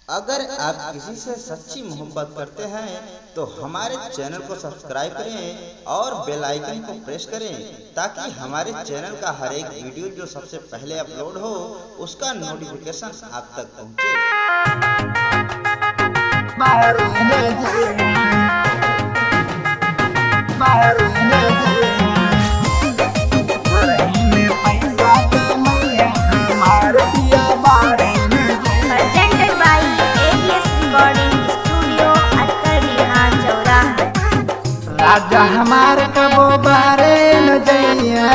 अगर आप किसी से सच्ची मोहब्बत करते हैं तो हमारे चैनल को सब्सक्राइब करें और बेल आइकन को प्रेस करें ताकि हमारे चैनल का हर एक वीडियो जो सबसे पहले अपलोड हो उसका नोटिफिकेशन आप तक राजा हमार कबो बारे न जइया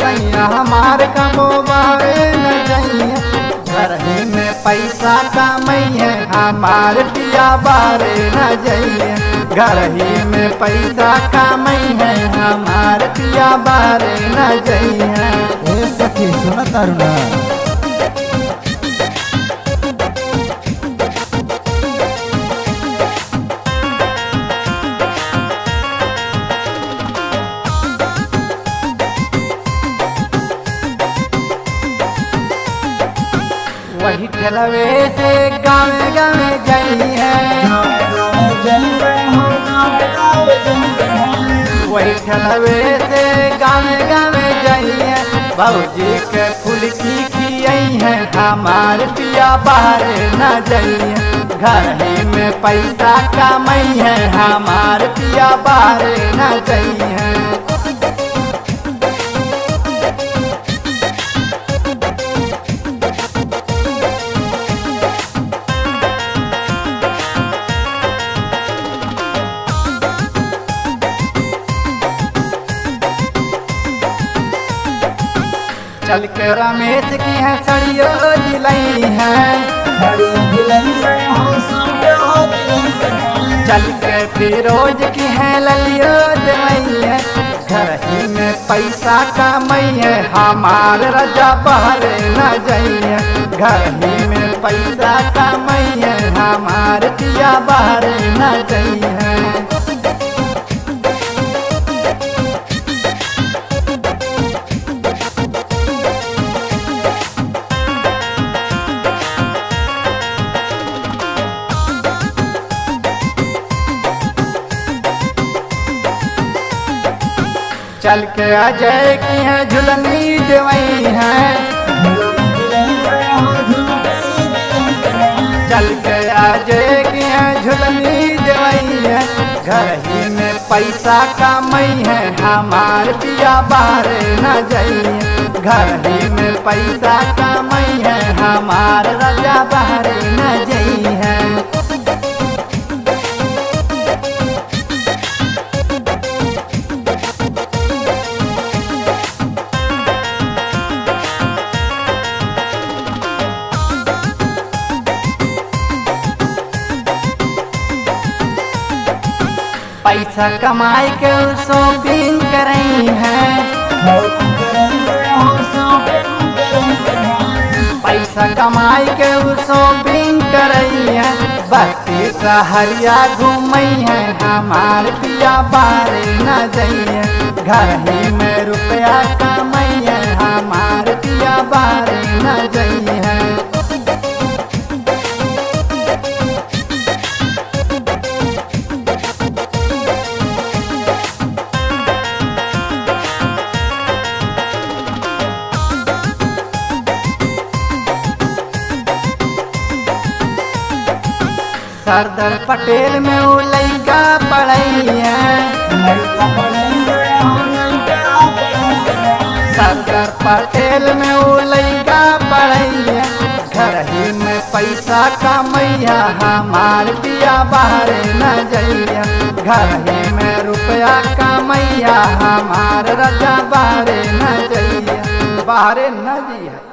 सैया हमार कबो बारे न जइया घर ही में पैसा कमैया हमार पिया बारे न जइया घर ही में पैसा कमैया हमार पिया बारे न जइया। सखी सुना तारुना वही ठलवे से गाँव गाँव गई है वही ठलवे से गाँव गाँव गई है भौजी के फुलकी खियई है हमार पिया बाहर न जइए घर ही में पैसा कमई है हमार पिया बाहर न जइए। चल के रमेश की है सड़ियो दिलई है चल के फिरोज की है ललियो दिलई है घर ही में पैसा कमई है हमार रजा बाहर न जइए घर ही में पैसा कमई है हमार पिया बाहर न जइए। चल के अजय की है झुलनी देवई है चल के अजय की है झुलनी देवई है घर ही में पैसा कमई है हमार पिया बाहर न जइए घर ही में पैसा कमई है हमार रजा बाहर न जइए। पैसा कमाई के शॉपिंग करई है पैसा कमाई के शॉपिंग करई है बस्ती सहरिया घूमई है हमार पिया बारे न जइए घर ही में रुपया कमई है हमार पिया बारे न जइए। सरदार पटेल में वो लड़का पढ़ई है सरदार पटेल में वो लड़का पढ़ई है घर ही में पैसा कमई है हमार पिया बाहर न जइए घर ही में रुपया कमई है हमार रजा बाहर न जइए बाहर न जइए।